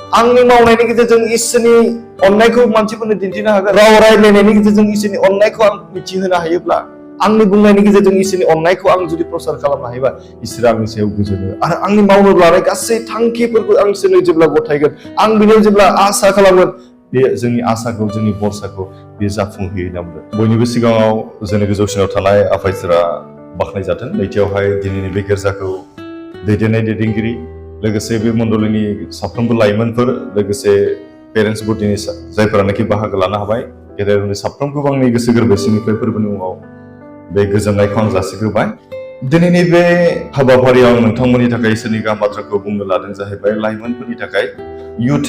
आंनि मावनायनि गेजेरजों इसोरनि अननायखौ मानसिफोरनो दिन्थिनो हागोन। राव रायज्लायनायनि गेजेरजों इसोरनि अननायखौ आं मिथिहोनो हायोब्ला, आंनि बुंनायनि गेजेरजों इसोरनि अननायखौ आं जुदि प्रसार खालामनो हायोबा, इसोरा आंनि सायाव गोजोनो आरो आंनि मावनो लानाय गासै थांखिफोरखौ आं इसोरनो जेब्ला गथायगोन, आं बिनियाव जेब्ला आसा खालामगोन, बे जोंनि आसाखौ, जोंनि भरसाखौ बे जाफुंहोयो होनना बुंदों। बयनिबो सिगाङाव जोंनि गोजौसिनाव थानाय आफा इसोरा बाख्नायजाथों। नैथियावहाय दिनैनि बे गिर्जाखौ दैदेननाय दैदेनगिरि, लोगोसे बे मण्डलिनि साफ्रोमबो लाइमोनफोर, लोगोसे पेरेन्टस बर्डनि जायफोरानोखि बाहागो लानो हाबाय, गेदेर उन्दै साफ्रोमखौबो आंनि गोसो गोरबोसिनिफ्राय फोरबोनि मुङाव बे गोजोननायखौ आं जासिग्रोबाय। दिनैनि बे हाबाफारियाव नोंथांमोननि थाखाय इसोरनि गाहाम बाथ्राखौ बुंनो लादों जाहैबाय लाइमोनफोरनि थाखाय youth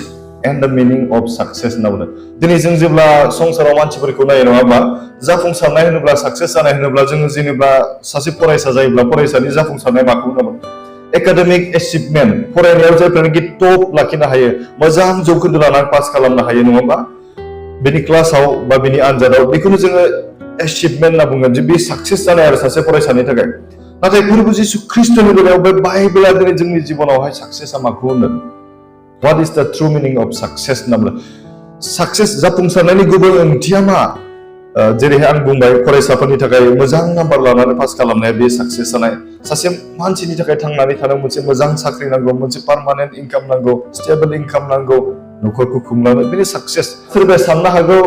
and the meaning of success होनना बुंदों। दिनै जों जेब्ला संसाराव मानसिफोरखौ नायो, नङा होमबा? जाफुंसारनाय होनोब्ला, साक्सेस जानाय होनोब्ला, जोङो जेनेबा सासे फरायसा जायोब्ला फरायसानि जाफुंसारनाय माखौ होनोमोन? एकाडेमिक एचिभमेन्ट, फरायनायाव जायफोरानोखि टप लाखिनो हायो, मोजां जौखोन्दो लानानै पास खालामनो हायो, नङा होमबा? बेनि क्लासाव बा बेनि आनजादाव, बेखौनो जोङो एचिभमेन्ट होनना बुंगोन, जे बे साक्सेस जानाय आरो सासे फरायसानि थाखाय। नाथाय प्रभु जिसु ख्रिस्ट'नि बेलायाव बे बाइबेला दिनै जोंनि जिबनावहाय साक्सेसआ माखौ होनो? What is the true meaning of success होनना बुङो? साक्सेस, जाफुंसारनायनि गुबै ओंथिया मा? जेरैहाय आं बुंबाय, फरायसाफोरनि थाखाय मोजां नाम्बार लानानै पास खालामनाया बे साक्सेस जानाय। सासे मानसिनि थाखाय थांनानै थानो मोनसे मोजां साख्रि नांगौ, मोनसे पार्मानेन्ट इनकाम नांगौ, स्टेबल इनकाम नांगौ, न'खरखौ खुंलांनो, बेनि साक्सेस। सोरबाया साननो हागौ,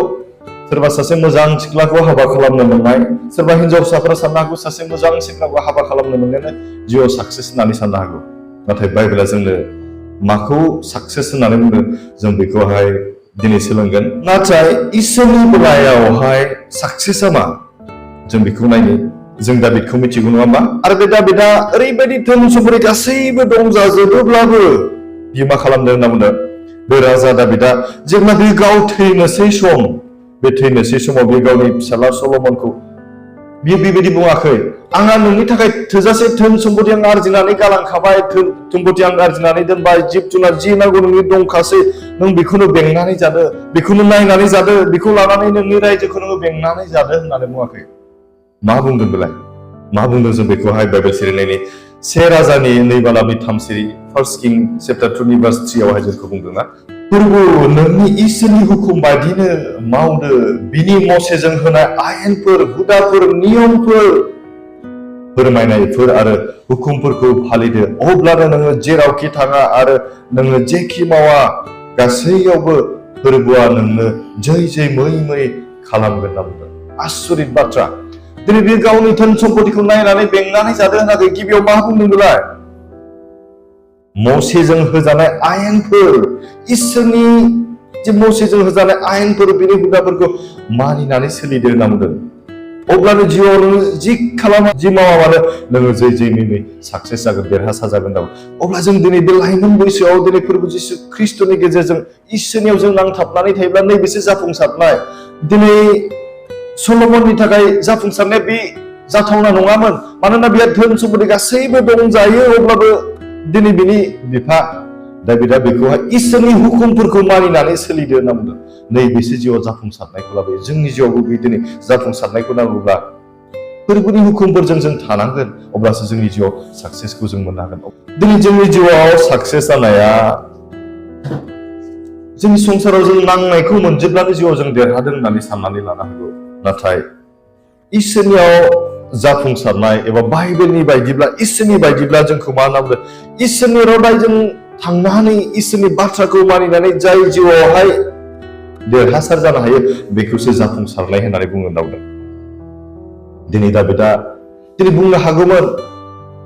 सोरबा सासे मोजां सिख्लाखौ हाबा खालामनो मोननाय, सोरबा हिनजावसाफोरा साननो हागौ सासे मोजां सेंग्राखौ हाबा खालामनो मोननायानो जिउआव साक्सेस होननानै साननो हागौ। नाथाय बाइबेला जोंनो माखौ साक्सेस होननानै बुंदों, जों बेखौहाय दिनै सोलोंगोन। नाथाय इसोरनि बेलायावहाय साक्सेसआ मा, जों बेखौ नायनो। जों दाबिदखौ मिथिगौ, नङा होमबा? आरो बे दाबिदा ओरैबायदि धोन सम्पति गासैबो दंजाजोबोब्लाबो बियो मा खालामदों होनना बुंदों? बे राजा दाबिदा जेब्ला बे गाव थैनोसै सम, बे थैनोसै समाव बे गावनि फिसाला सल'मनखौ बियो बेबायदि बुङाखै, आंहा नोंनि थाखाय थोजासे धोन सम्पति आं आरजिनानै गालांखाबाय, धोन सम्पति आं आरजिनानै दोनबाय, जिब जुनार जि नांगौ नोंनि दंखासै, नों बेखौनो बेंनानै जादो, बेखौनो नायनानै जादो, बेखौ लानानै नोंनि रायजोखौ नोङो बेंनानै जादो होननानै बुङाखै। मा बुंदों बेलाय? मा बुंदों? जों बेखौहाय बाइबेल सिरिनायनि 1 राजानि 2 बालामनि 3 सिरि, 1 किं चैप्टार 2 verse 3 आवहाय जोंखौ बुंदोंना, प्रभु नोंनि इसोरनि हुकुम बायदिनो मावदो, बिनि मसेजों होनाय आयेनफोर, हुदाफोर, नियमफोर, फोरमायनायफोर आरो हुकुमफोरखौ फालिदो, अब्लानो नोङो जेरावखि थाङा आरो नोङो जेखि मावा गासैयावबो फोरबोआ नोंनो जै जै मै मै खालामगोन होनना बुंदों। आसरित बाथ्रा। दिनै बे गावनि धोन सम्पतिखौ नायनानै बेंनानै जादो होनाखै, गिबियाव मा बुंदों बेलाय? मसेजों होजानाय आयेनफोर, इसोरनि जे मसेजों होजानाय आयेनफोर, बेनि हुदाफोरखौ मानिनानै सोलिदो होनना बुंदों। अब्लानो जिउआव नोङो जि खालामा, जि मावा मानो, नोङो जै जै मै साक्सेस जागोन, देरहासार जागोन होनना। अब्ला जों दिनै बे लाइमोन बैसोआव दिनै फोरबो जिसु ख्रिस्ट'नि गेजेरजों इसोरनियाव जों नांथाबनानै थायोब्ला नैबेसो जाफुंसारनाय। दिनै सल'मननि थाखाय जाफुंसारनाया बे जाथावना नङामोन, मानोना बिहा धोन सम्पति गासैबो दंजायो, अब्लाबो दिनै बिनि बिफा दाबिदा बेखौहाय इसोरनि हुकुमफोरखौ मानिनानै सोलिदो होनना बुंदों। नैबेसो जिउआव जाफुंसारनायखौ लाबोयो। जोंनि जिउआवबो बे दिनै जाफुंसारनायखौ नांगौब्ला फोरबोनि हुकुमफोरजों जों थानांगोन, अब्लासो जोंनि जिउआव साक्सेसखौ जों मोननो हागोन। दिनै जोंनि जिउआव साक्सेस जानाया, जोंनि संसाराव जों नांनायखौ मोनजोबब्लानो जिउआव जों देरहादों होननानै साननानै लानो हागौ। नाथाय इसोरनियाव जाफुंसारनाय एबा बाइबेलनि बायदिब्ला, इसोरनि बायदिब्ला जोंखौ मा होनना बुंदों? इसोरनि रादायजों थांनानै, इसोरनि बाथ्राखौ मानिनानै जाय जिउआवहाय देरहासार जानो हायो, बेखौसो जाफुंसारनाय होननानै बुङो होनना बुंदों। दिनै दाबिदा दिनै बुंनो हागौमोन,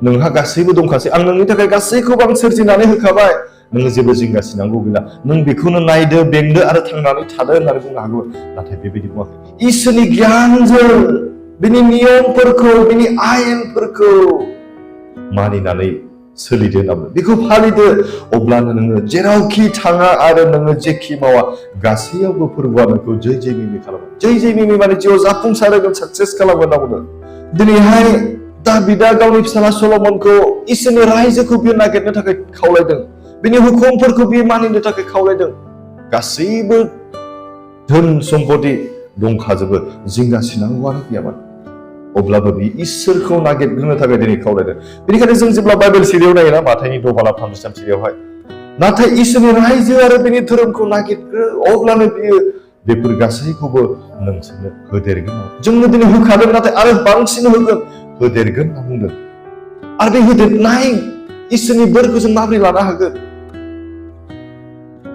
नोंहा गासैबो दंखासै, आं नोंनि थाखाय गासैखौबो आं सोरजिनानै होखाबाय, नोङो जेबो जिंगासिनांगौ गैला, नों बेखौनो नायदो, बेंदो आरो थांनानै थादो होननानै बुंनो हागौ। नाथाय बेबायदि बुङाखै। इसोरनि गियानजों बिनि नियमफोरखौ, बिनि आयेनफोरखौ मानिनानै सोलिदो होनना बुङो। बेखौ फालिदो, अब्लानो नोङो जेरावखि थाङा आरो नोङो जेखि मावा गासैयावबो फोरबोआ नोंखौ जै जै मिमि खालामो। जै जै मिमि माने जिउआव जाफुंसार होगोन, साक्सेस खालामगोन होनना बुंदों। दिनैहाय दाबिदा गावनि फिसाला सल'मनखौ इसोरनि रायजोखौ बियो नागिरनो थाखाय खावलायदों, बिनि हुकुमफोरखौ बियो मानिनो थाखाय खावलायदों। गासैबो धोन सम्पति दंखाजोबो, जिंगासिनांगौआनो गैयामोन। अब्लाबो बे इसोरखौ नागिरग्रोनो थाखाय दिनै खावलायदों। बेनिखायनो जों जेब्ला बाइबेल सिरियाव नायोना, माथाइनि 6 बालाम 33 सिरियावहाय नाथाय इसोरनि रायजो आरो बेनि धोरोमखौ नागिरग्रो अब्लानो बियो बेफोर गासैखौबो नोंसोरनो होदेरगोन जोंनो दिनै होखादों नाथाय आरो बांसिन होदेरगोन होनना बुंदों आरो बे होदेरनाय इसोरनि बोरखौ जों माबोरै लानो हागोन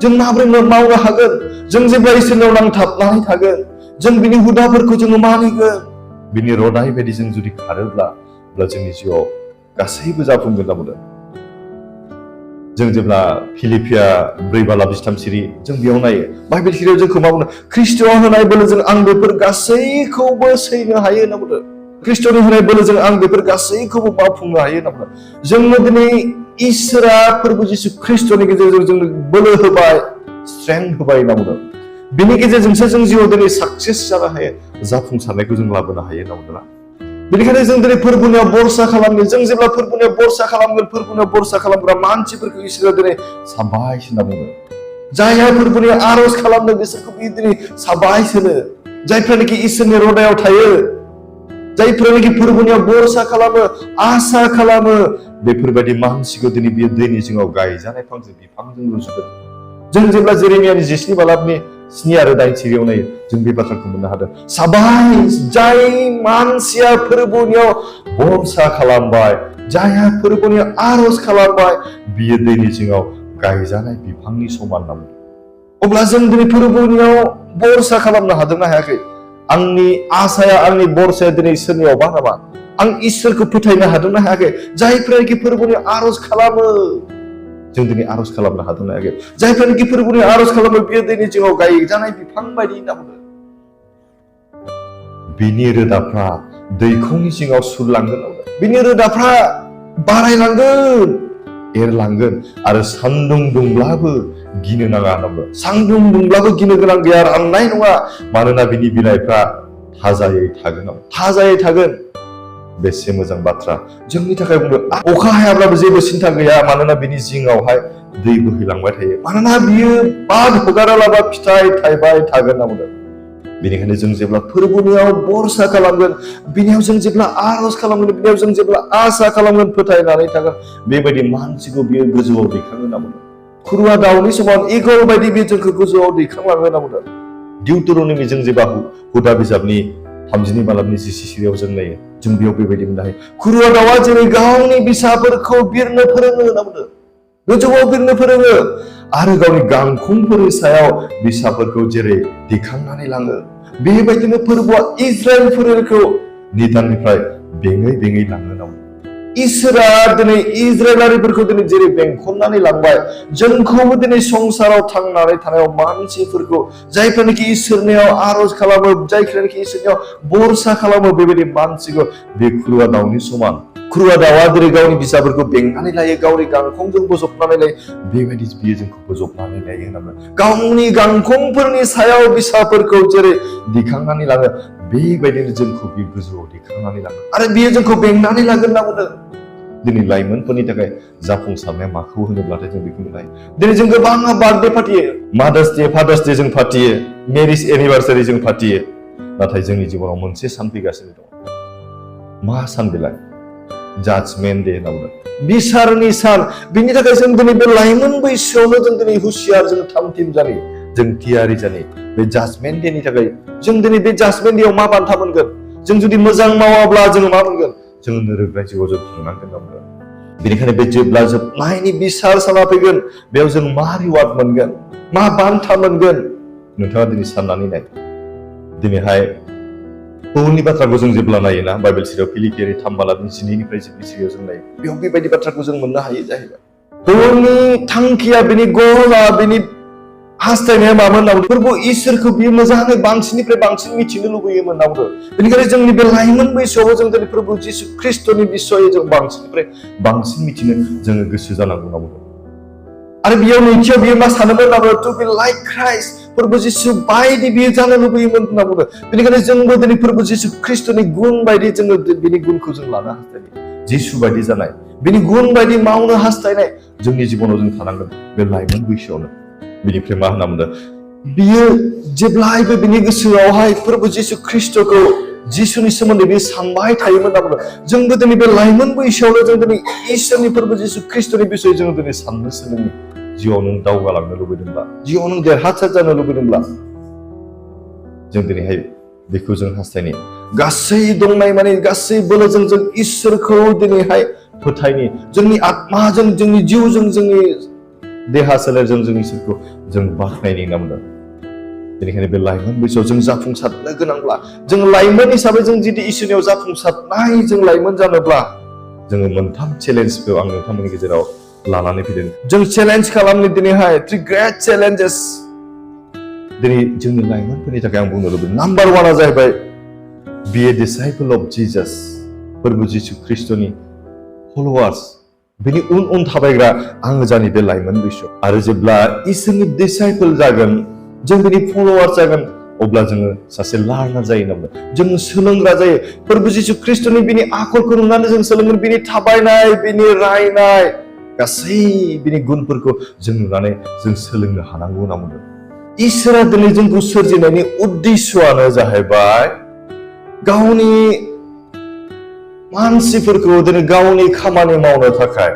जों माबोरै मावनो हागोन जों जेब्ला इसोरनाव नांथाबनानै थागोन जों बिनि हुदाफोरखौ जोङो मानिगोन बिनि रदाय बायदि जों जुदि खारोब्ला अब्ला जोंनि जिउआव गासैबो जाफुंगोन होनना बुंदों जों जेब्ला फिलिपिया 4:23 सिरि जों बेयाव नायो बाइबेल सिरियाव जोंखौ मा बुङो ख्रिस्ट'आ होनाय बोलोजों आं बेफोर गासैखौबो सैनो हायो होनना बुंदों ख्रिस्ट'नि होनाय बोलोजों आं बेफोर गासैखौबो मावफुंनो हायो होनना बुंदों जोंनो दिनै इसोरा फोरबो जिसु ख्रिस्ट'नि गेजेरजों जोंनो बोलो होबाय स्ट्रेंथ होबाय होनना बुंदों बिनि गेजेरजोंसो जों जिउआव दिनै साक्सेस जानो हायो जाफुंसारनायखौ जों लाबोनो हायो होनना बुंदों बेनिखायनो जों दिनै फोरबोनियाव बरसा खालामगोन जों जेब्ला फोरबोनियाव बरसा खालामगोन फोरबोनियाव बरसा खालामग्रा मानसिफोरखौ इसोरा दिनै साबायस होनना बुङो जायहा फोरबोनियाव आर'ज खालामदों बिसोरखौ बियो दिनै साबायस होनो जायफ्रानोखि इसोरनि रदायाव थायो जायफ्रानोखि फोरबोनियाव बरसा खालामो आसा खालामो बेफोरबायदि मानसिखौ दिनै बियो दैनि जिङाव गायजानाय फांसे बिफांजों रुजुदों जों जेब्ला जेरेमियानि 17 बालाबनि 7 आरो 8 सिरियाव नायो जों बे बाथ्राखौ मोननो हादों साबायस जाय मानसिया फोरबोनियाव बरसा खालामबाय जायहा फोरबोनियाव आर'ज खालामबाय बियो दैनि जिङाव गायजानाय बिफांनि समान नाम अब्ला जों दिनै फोरबोनियाव बरसा खालामनो हादोंना हायाखै आंनि आसाया आंनि बरसाया दिनै सोरनियावबा नामा आं इसोरखौ फोथायनो हादोंना हायाखै जायफ्रानोखि फोरबोनियाव आर'ज खालामो जों दिनै आर'ज खालामनो हादोंना हायाखै जायफ्रानोखि फोरबोनि आर'ज खालामो बियो दिनै जिङाव गायजानाय बिफां बायदि होनना बुङो बिनि रोदाफ्रा दैखरनि सिङाव सुरलांगोन बिनि रोदाफ्रा बारायलांगोन एरलांगोन आरो सान्दुं दुंब्लाबो गिनो नाङा होनना सान्दुं दुंब्लाबो गिनो गोनां गैया राननाय नङा मानोना बिनि बिलाइफ्रा थाजायै थागोन बेसे मोजां बाथ्रा जोंनि थाखाय बुंदों अखा हायाब्लाबो जेबो सिन्था गैया मानोना बिनि जिङावहाय दै बोहैलांबाय थायो मानोना बियो बार हगारालाबा फिथाइ थायबाय थागोन होनना बुंदों बेनिखायनो जों जेब्ला फोरबोनियाव बरसा खालामगोन बिनियाव जों जेब्ला आर'ज खालामगोन बिनियाव जों जेब्ला आसा खालामगोन फोथायनानै थागोन बेबायदि मानसिखौ बियो गोजौआव दैखाङो होनना बुंदों खुरुवा दाउनि समान इगल बायदि बियो जोंखौ गोजौआव दैखांलाङो होनना बुंदों दिउटर'नोमि जों जेब्ला हुदा बिजाबनि 30 बालाबनि 10 सिरियाव जों नायो जों बेयाव बेबायदि मोननो हायो खुरुवा दाउआ जेरै गावनि बिसाफोरखौ बिरनो फोरोङो होनना बुंदों गोजौआव बिरनो फोरोङो आरो गावनि गांखंफोरनि सायाव बिसाफोरखौ जेरै दैखांनानै लाङो बेबायदिनो फोरबोआ इजराइलफोरखौ निदाननिफ्राय बेङै बेङै लाङो होनना बुंदों इसोरा दिनै इजराइलारिफोरखौ दिनै जेरै बेंखननानै लांबाय जोंखौबो दिनै संसाराव थांनानै थानायाव मानसिफोरखौ जायफ्रानोखि इसोरनियाव आर'ज खालामो जायफ्रानोखि इसोरनियाव बरसा खालामो बेबायदि मानसिखौ बे खुरुवा दाउनि समान खुरुवा दाउआ दिनै गावनि बिसाफोरखौ बेंनानै लायो गावनि गांखंजों बोजबनानै लायो बेबायदि बियो जोंखौ बोजबनानै लायो होनना गावनि गांखंफोरनि सायाव बिसाफोरखौ जेरै दिखांनानै लाङो बेबायदिनो जोंखौ बियो गोजौआव दिखांनानै लाङो आरो बियो जोंखौ बेंनानै लागोन होनना बुंदों दिनै लाइमोनफोरनि थाखाय जाफुंसारनाया माखौ होनोब्लाथाय जों बेखौ नुनो हायो दिनै जों गोबां बार्थडे फाथियो मादार्स डे फादार्स डे जों फाथियो मेरिज एनिभार्सारि जों फाथियो नाथाय जोंनि जिबनाव मोनसे सान फैगासिनो दं मा सान बेलाय जाजमेन्ट डे होनना बुङो बिसारनि सान बिनि थाखाय जों दिनै बे लाइमोन बैसोआवनो जों दिनै हुसियार जों थामथिम जानि जों थियारि जानि बे जाजमेन्ट डेनि थाखाय जों दिनै बे जाजमेन्ट डेआव मा बान्था मोनगोन जों जुदि मोजां मावाब्ला जोङो मा मोनगोन जोङो नोरोगनाय जिउआव जों थांनांगोन होनना बुङो बेनिखायनो बे जेब्ला जोबनायनि बिसार साना फैगोन बेयाव जों मा रिवार्ड मोनगोन मा बान्था मोनगोन नोंथाङा दिनै साननानै नाय दिनैहाय पौलनि बाथ्राखौ जों जेब्ला नायोना बाइबेल सिरियाव फिलिपियानि 3 बालाबनि 12निफ्राय 14 सिरियाव जों नायो बेयाव बेबायदि बाथ्राखौ जों मोननो हायो जाहैबाय पौलनि थांखिया बिनि गला बिनि हास्थायनाया मामोन होनना बुङो फोरबो इसोरखौ बियो मोजाङै बांसिननिफ्राय बांसिन मिथिनो लुबैयोमोन होनना बुङो बेनिखायनो जोंनि बे लाइमोन बैसोआव जों दिनै फोरबो जिसु ख्रिस्ट'नि बिसयै जों बांसिननिफ्राय बांसिन मिथिनो जोङो गोसो जानांगौ होनना बुङो आरो बेयाव नैथियाव बियो मा सानोमोन होनना बुङो टु बि लाइक क्राइस्ट फोरबो जिसु बायदि बियो जानो लुबैयोमोन होनना बुङो बेनिखायनो जोंबो दिनै फोरबो जिसु ख्रिस्ट'नि गुन बायदि जोङो बिनि गुनखौ जों लानो हास्थायो जिसु बायदि जानाय बिनि गुन बायदि मावनो हास्थायनाय जोंनि जिबनाव जों थानांगोन बे लाइमोन बैसोआवनो बिनिफ्राय मा होनना बुंदों बियो जेब्लायबो बिनि गोसोआवहाय फोरबो जिसु ख्रिस्ट'खौ जिसुनि सोमोन्दै बियो सानबाय थायोमोन होनना बुंदों जोंबो दिनै बे लाइमोन बैसोआवनो जों दिनै इसोरनि फोरबो जिसु ख्रिस्ट'नि बिसयै जों दिनै साननो सोलोङो जिउआव नों दावगालांनो लुबैदोंब्ला, जिउआव नों देरहासार जानो लुबैदोंब्ला, जों दिनैहाय बेखौ जों हास्थायनि गासै दंनाय माने गासै बोलोजों जों इसोरखौ दिनैहाय फोथायनि, जोंनि आत्माजों, जोंनि जिउजों, जोंनि देहा सोलेरजों जों इसोरखौ जों बाख्नायनि नामदों। बेनिखायनो बे लाइमोन बैसोआव जों जाफुंसारनो गोनांब्ला, जों लाइमोन हिसाबै जों जुदि इसोरनियाव जाफुंसारनाय जों लाइमोन जानोब्ला, जोङो मोनथाम चेलेन्जखौ आं नोंथांमोननि गेजेराव लानानै फैदों। जों चेलेन्ज खालामनो दिनैहाय 3 ग्रेट चेलेन्जेस दिनै जोंनि लाइमोनफोरनि थाखाय आं बुंनो लुबैदों। नाम्बार 1आ जाहैबाय बी ए डिसाइपल अफ जीसस, प्रभु जिसु ख्रिस्टनि फलोवार्स, बेनि उन उन थाबायग्रा आङो जानि बे लाइमोन बैसोआव। आरो जेब्ला इसोरनि डिसाइपल जागोन, जों बेनि फलोवार्स जागोन, अब्ला जोङो सासे लार्नार जायो नालाय, जों सोलोंग्रा जायो। प्रभु जिसु ख्रिस्टनि बिनि आखलखौ नुनानै जों सोलोंगोन, बिनि थाबायनाय, बिनि रायनाय, गासै बिनि गुनफोरखौ जों नुनानै जों सोलोंनो हानांगौ होनना बुंदों। इसोरा दिनै जोंखौ सोरजिनायनि उद्देश्यआनो जाहैबाय गावनि मानसिफोरखौ दिनै गावनि खामानि मावनो थाखाय,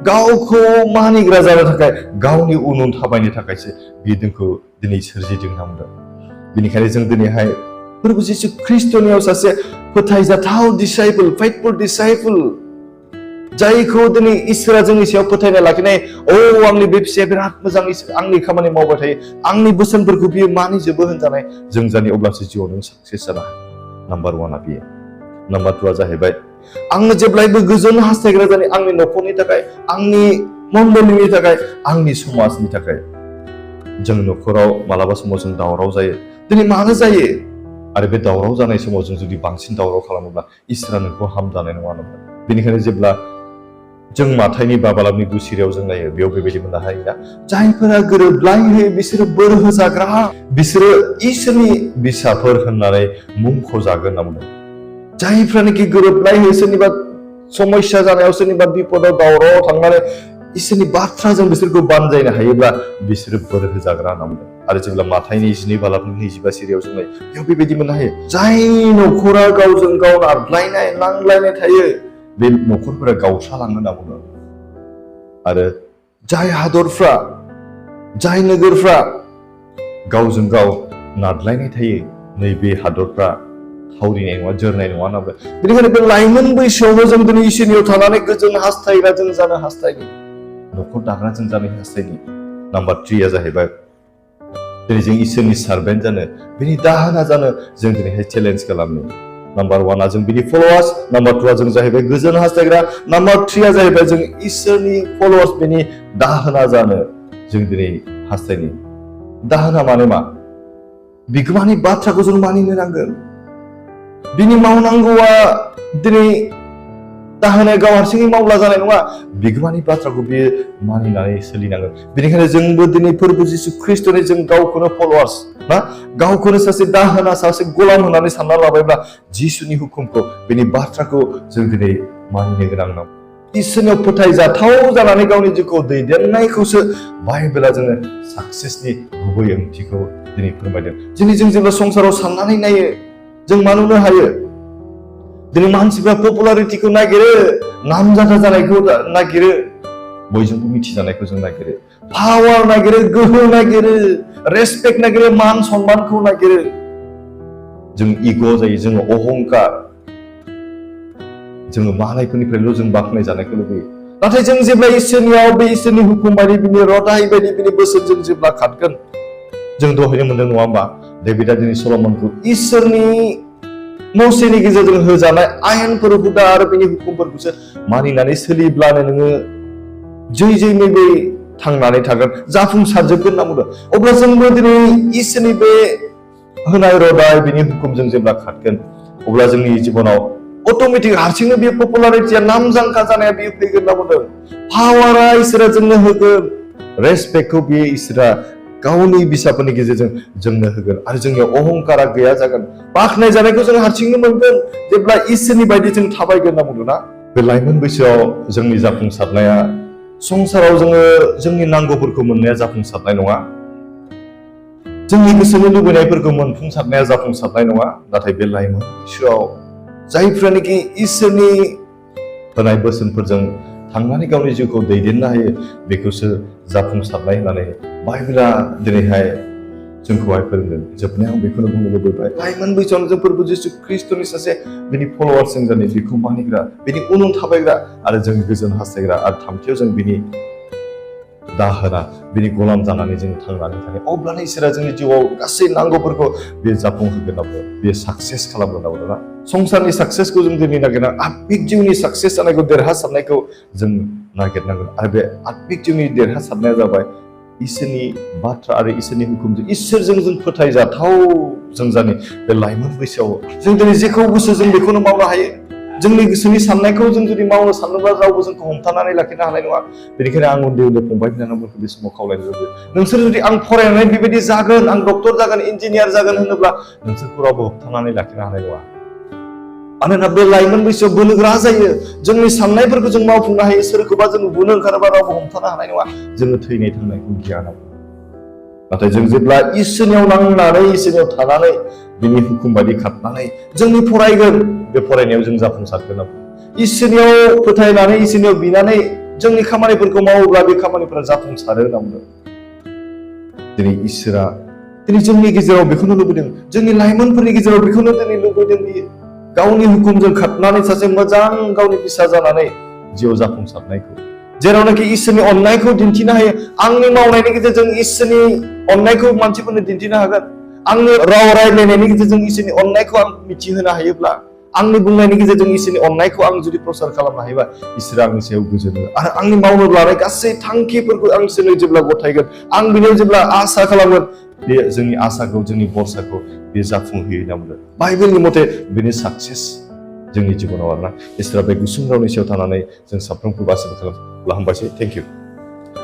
गावखौ मानिग्रा जानो थाखाय, गावनि उन उन थाबायनो थाखायसो बे जोंखौ दिनै सोरजिदों होनना बुंदों। बेनिखायनो जों दिनैहाय प्रभु जिसु ख्रिस्टनियाव सासे फोथायजाथाव डिसाइपल, फेथफुल डिसाइपल, जायखौ दिनै इसोरा जोंनि सायाव फोथायनाय लाखिनाय, आंनि बे फिसाया बिराद मोजां, आंनि खामानि मावबाय थायो, आंनि बोसोनफोरखौ बियो मानिजोबो होनजानाय जों जानि, अब्लासो जिउआव नों साक्सेस जानो हायो। नाम्बार 1आ बेयो। नाम्बार 2आ जाहैबाय आङो जेब्लायबो गोजोन हास्थायग्रा जानि, आंनि न'खरनि थाखाय, आंनि मण्डलीनि थाखाय, आंनि समाजनि थाखाय। जों न'खराव मालाबा समाव जों दावराव जायो। दिनै मानो जायो? आरो बे दावराव जानाय समाव जों जुदि बांसिन दावराव खालामोब्ला इसोरा नोंखौ हामजानाय नङा नंगौ। बेनिखायनो जेब्ला जों माथाइनि बाबालाबनि गुसिरियाव जों नायो, बेयाव बेबायदि मोननो हायोना, जायफोरा गोरोबलायो बिसोरो बोर होजाग्रा, बिसोरो इसोरनि बिसाफोर होननानै मुंख'जागोन होनना बुंदों। जायफ्रानोखि गोरोबलायो, सोरनिबा समस्या जानायाव, सोरनिबा बिपदाव, दावराव थांनानै इसोरनि बाथ्राजों बिसोरखौ बानजायनो हायोब्ला बिसोरो बोर होजाग्रा होनना बुंदों। आरो जेब्ला माथाइनि 12 बालाबनि 25 सिरियाव जों नायो, बेयाव बेबायदि मोननो हायो, जाय न'खरा गावजों गाव नारलायनाय, नांलायनाय थायो, बे न'खरफोरा गावस्रालाङो होनना बुङो। आरो जाय हादरफ्रा, जाय नोगोरफ्रा गावजों गाव नारलायनाय थायो, नैबे हादरफ्रा थावरिनाय नङा, जोरनाय नङा होनना बुङो। बेनिखायनो बे लाइमोन बैसोआवनो जों दिनै इसोरनियाव थानानै गोजोन हास्थायग्रा जों जानो हास्थायनि, न'खर दाग्रा जों जानो हास्थायनि। नाम्बार 3आ जाहैबाय दिनै जों इसोरनि सार्भेन्ट जानो, बेनि दाहोना जानो जों दिनैहाय चेलेन्ज खालामनो। नाम्बार 1आ जों बिनि फलोवार्स, नाम्बार 2आ जों जाहैबाय गोजोन हास्थायग्रा, नाम्बार 3आ जाहैबाय जों इसोरनि फलोवार्स, बेनि दाहोना जानो जों दिनै हास्थायनि। दाहोना माने मा? बिगोमानि बाथ्राखौ जों मानिनो नांगोन। बिनि मावनांगौआ दिनै दाहोनाया गाव हारसिङै मावब्ला जानाय नङा, बिगोमानि बाथ्राखौ बियो मानिनानै सोलिनांगोन। बेनिखायनो जोंबो दिनै फोरबो जिसु ख्रिस्टनि जों गावखौनो फलोवार्स ना, गावखौनो सासे दाहोना, सासे गलाम होननानै सानना लाबायब्ला जिसुनि हुकुमखौ, बेनि बाथ्राखौ जों दिनै मानिनो गोनां दं। इसोरनियाव फोथायजाथाव जानानै गावनि जिउखौ दैदेननायखौसो बाइबेला जोङो साक्सेसनि गुबै ओंथिखौ दिनै फोरमायदों। दिनै जों जेब्ला संसाराव साननानै नायो, जों मा नुनो हायो? दिनै मानसिफ्रा पपुलारिटिखौ नागिरो, नामजादा जानायखौ नागिरो, बयजोंबो मिथिजानायखौ जों नागिरो, पावार नागिरो, गोहो नागिरो, रेसपेक्ट नागिरो, मान सन्मानखौ नागिरो। जों इग' जायो, जोङो अहंकार, जोङो मालायफोरनिफ्रायल' जों बाख्नाय जानायखौ लुबैयो। नाथाय जों जेब्ला इसोरनियाव, बे इसोरनि हुकुम बायदि, बिनि रदाय बायदि, बिनि बोसोनजों जेब्ला खारगोन, जों दहायनो मोनदों नङा होमबा? डेभिडआ दिनै सल'मनखौ इसोरनि मसेनि गेजेरजों होजानाय आयेनफोर, हुदा आरो बिनि हुकुमफोरखौसो मानिनानै सोलिब्लानो नोङो जै मैबै थांनानै थागोन, जाफुंसारजोबगोन होनना बुंदों। अब्ला जोंबो दिनै इसोरनि बे होनाय रदाय, बिनि हुकुमजों जेब्ला खारगोन, अब्ला जोंनि जिबनाव अट'मेटिक हारसिंनो बे पपुलारिटिया, नामजांखा जानाया बेयो फैगोन होनना बुंदों। पावारा इसोरा जोंनो होगोन, रेसपेक्टखौ बेयो इसोरा गावनि बिसाफोरनि गेजेरजों जोंनो होगोन, आरो जोंनियाव अहंकारा गैया जागोन। बाख्नाय जानायखौ जों हारसिंनो मोनगोन जेब्ला इसोरनि बायदि जों थाबायगोन होनना बुंदों ना। बे लाइमोन बैसोआव जोंनि जाफुंसारनाया, संसाराव जोङो जोंनि नांगौफोरखौ मोननाया जाफुंसारनाय नङा, जोंनि गोसोनि लुबैनायफोरखौ मोनफुंसारनाया जाफुंसारनाय नङा। नाथाय बे लाइमोन बैसोआव जायफ्रानोखि इसोरनि होनाय बोसोनफोरजों थांनानै गावनि जिउखौ दैदेननो हायो बेखौसो जाफुंसारनाय होननानै बाइबेला दिनैहाय जोंखौहाय फोरोंदों। जोबनायाव बेखौनो बुंनो लुबैबाय लाइमोन बैसोआवनो जों प्रभु जिसु ख्रिस्टनि सासे बिनि फल'वार्स जों जानाय बेखौ मानिग्रा बिनि उन उन थाबायग्रा आरो जों गोजोन हास्थायग्रा आरो थामथियाव जों बिनि दाहोना बिनि गलाम जानानै जों थांनानै थायो अब्लानो इसोरा जोंनि जिउआव गासै नांगौफोरखौ बे जाफुंहोगोन बे साक्सेस खालामगोन ना संसारनि साक्सेसखौ जों दिनै नागिरना आत्मिक जिउनि साक्सेस जानायखौ देरहासारनायखौ जों नागिरनांगोन आरो बे आत्मिक जिउनि देरहासारनाया जाबाय इसोरनि बाथ्रा आरो इसोरनि हुकुमजों इसोरजों जों फोथायजाथाव जों जानि बे लाइमोन बैसोआव जों दिनै जेखौ गोसो जों बेखौनो मावनो हायो जोंनि गोसोनि साननायखौ जों जुदि मावनो सानोब्ला रावबो जोंखौ हमथानानै लाखिनो हानाय नङा बेनिखायनो आं उन्दै उन्दै फंबाय बिनानावफोरखौ बे समाव खावलायनो लुबैयो नोंसोर जुदि आं फरायनानै बेबायदि जागोन आं डक्टर जागोन इन्जिनियार जागोन होनोब्ला नोंसोरखौ रावबो होबथानानै लाखिनो हानाय नङा मानोना बे लाइमोन बैसोआव बोलोगोरा जायो जोंनि साननायफोरखौ जों मावफुंनो हायो सोरखौबा जों बुनो ओंखारोबा रावबो हमथानो हानाय नङा जोङो थैनाय थांनायखौ गियानाव नाथाय जों जेब्ला इसोरनियाव नांनानै इसोरनियाव थानानै बिनि हुकुम बायदि खारनानै जोंनि फरायगोन बे फरायनायाव जों जाफुंसारगोन इसोरनियाव फोथायनानै इसोरनियाव बिनानै जोंनि खामानिफोरखौ मावोब्ला बे खामानिफोरा जाफुंसारो होनना बुंदों दिनै इसोरा दिनै जोंनि गेजेराव बेखौनो लुबैदों जोंनि लाइमोनफोरनि गेजेराव बेखौनो दिनै लुबैदों बियो गावनि हुकुमजों खारनानै सासे मोजां गावनि फिसा जानानै जिउआव जाफुंसारनायखौ जेरावनाखि इसोरनि अननायखौ दिन्थिनो हायो आंनि मावनायनि गेजेरजों इसोरनि अननायखौ मानसिफोरनो दिन्थिनो हागोन आंनि राव रायज्लायनायनि गेजेरजों इसोरनि अननायखौ आं मिथिहोनो हायोब्ला आंनि बुंनायनि गेजेरजों इसोरनि अननायखौ आं जुदि प्रसार खालामनो हायोबा इसोरा आंनि सायाव गोजोनो आरो आंनि मावनो लानाय गासै थांखिफोरखौ आं इसोरनो जेब्ला गथायगोन आं बिनियाव जेब्ला आसा खालामगोन बे जोंनि आसाखौ जोंनि भरसाखौ बे जाफुंहोयो होनना बुंदों बाइबेलनि मथे बेनि साक्सेस जोंनि जिबनाव आरोना इसोरा बे गुसुं रावनि सायाव थानानै जों साफ्रोमखौ आसिरबाद खालामो हामबायसै थेंक इउ